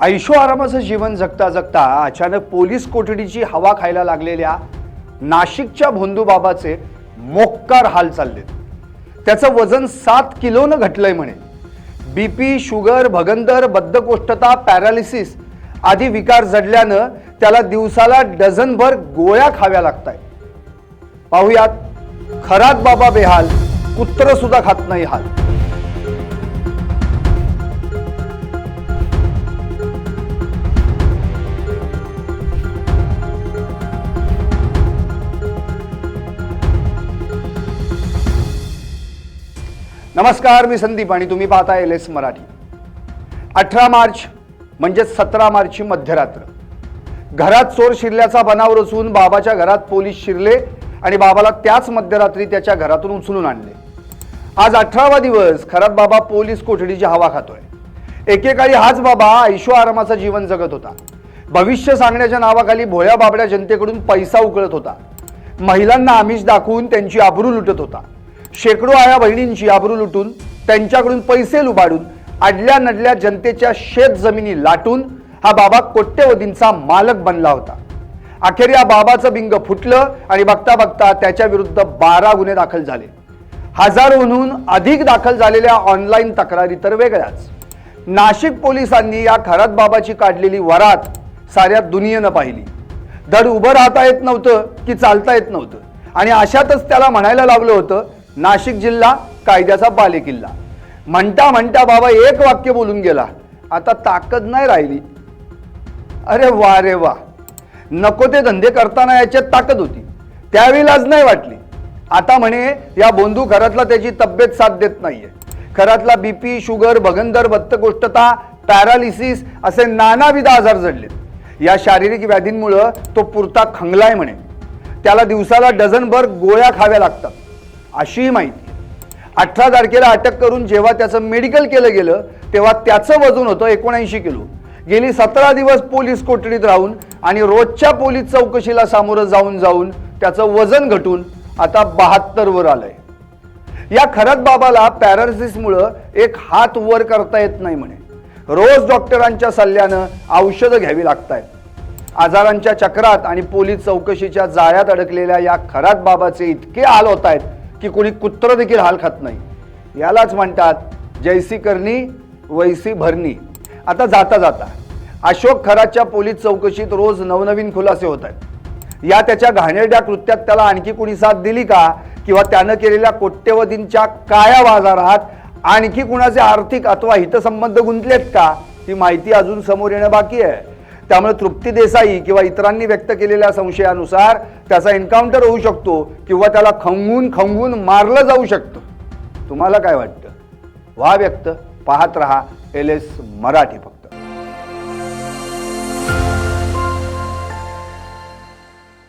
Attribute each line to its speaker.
Speaker 1: ऐशो आरामाचं जीवन जगता जगता अचानक पोलीस कोठडीची हवा खायला लागलेल्या नाशिकच्या भोंदूबाबाचे मोक्कार हाल चाललेत। त्याचं वजन 7 किलोनं घटलंय म्हणे। बीपी, शुगर, भगंदर, बद्धकोष्ठता, पॅरालिसिस आदी विकार जडल्यानं त्याला दिवसाला डझनभर गोळ्या खाव्या लागतायत। पाहुयात, खरात बाबा बेहाल, कुत्र सुद्धा खात नाही हाल। नमस्कार, मी संदीप आणि तुम्ही पाहता LS मराठी। 18 मार्च म्हणजे 17 मार्चची मध्यरात्र। घरात चोर शिरल्याचा बनाव रचून बाबाच्या घरात पोलीस शिरले आणि बाबाला त्याच मध्यरात्री त्याच्या घरातून उचलून आणले। आज 18वा दिवस खरात बाबा पोलीस कोठडीची हवा खातोय। एकेकाळी हाच बाबा ऐशो आरामाचं जीवन जगत होता। भविष्य सांगण्याच्या नावाखाली भोळ्या बाबड्या जनतेकडून पैसा उकळत होता। महिलांना आमिष दाखवून त्यांची आबरू लुटत होता। शेकडो आया बहिणींची आबरू लुटून त्यांच्याकडून पैसे लुबाडून अडल्या नडल्या जनतेच्या शेत जमिनी लाटून हा बाबा कोट्यवधींचा मालक बनला होता। अखेर या बाबाचं बिंग फुटलं आणि बघता बघता त्याच्या विरुद्ध 12 गुन्हे दाखल झाले। हजारोहून अधिक दाखल झालेल्या ऑनलाईन तक्रारी तर वेगळ्याच। नाशिक पोलिसांनी या खरात बाबाची काढलेली वरात साऱ्या दुनियेनं पाहिली। धड उभं राहता येत नव्हतं की चालता येत नव्हतं आणि अशातच त्याला म्हणायला लागलं होतं, नाशिक जिल्हा कायद्याचा बालेकिल्ला। म्हणता म्हणता बाबा एक वाक्य बोलून गेला, आता ताकद नाही राहिली। अरे वा रे वा, नको ते धंदे करताना याच्यात ताकद होती, त्यावेळी लाज नाही वाटली। आता म्हणे या बोंधू घरातला त्याची तब्येत साथ देत नाहीये। घरातला बीपी, शुगर, भगंदर, बद्धकोष्ठता, पॅरालिसिस असे नानाविध आजार जडलेत। या शारीरिक व्याधींमुळे तो पुरता खंगलाय म्हणे। त्याला दिवसाला डझनभर गोळ्या खाव्या लागतात अशी माहिती। 18 तारखेला अटक करून जेव्हा त्याचं मेडिकल केलं गेलं तेव्हा त्याचं वजन होतं 79 किलो। गेली 17 दिवस पोलीस कोठडीत राहून आणि रोजच्या पोलीस चौकशीला सामोरं जाऊन जाऊन त्याचं वजन घटून आता 72 वर आलंय। या खरात बाबाला पॅरालिसिसमुळे एक हात वर करता येत नाही म्हणे। रोज डॉक्टरांच्या सल्ल्यानं औषधं घ्यावी लागतायत। आजारांच्या चक्रात आणि पोलीस चौकशीच्या जाळ्यात अडकलेल्या या खरात बाबाचे इतके हाल होत आहेत की कोणी कुत्र देखील हाल खात नाही। यालाच म्हणतात जैसी करनी वैसी भरणी। आता जाता जाता अशोक खरातच्या पोलीस चौकशीत रोज नवनवीन खुलासे होत आहेत। या त्याच्या घाणेरड्या कृत्यात त्याला आणखी कोणी साथ दिली का, किंवा त्यानं केलेल्या कोट्यवधींच्या काळ्या बाजारात आणखी कुणाचे आर्थिक अथवा हितसंबंध गुंतलेत का, ही माहिती अजून समोर येणं बाकी आहे। त्यामुळे तृप्ती देसाई किंवा इतरांनी व्यक्त केलेल्या संशयानुसार त्याचा एन्काउंटर होऊ शकतो किंवा त्याला खंगून खंगून मारलं जाऊ शकतं। तुम्हाला काय वाटतं? व्हा व्यक्त, पाहत रहा LS मराठी।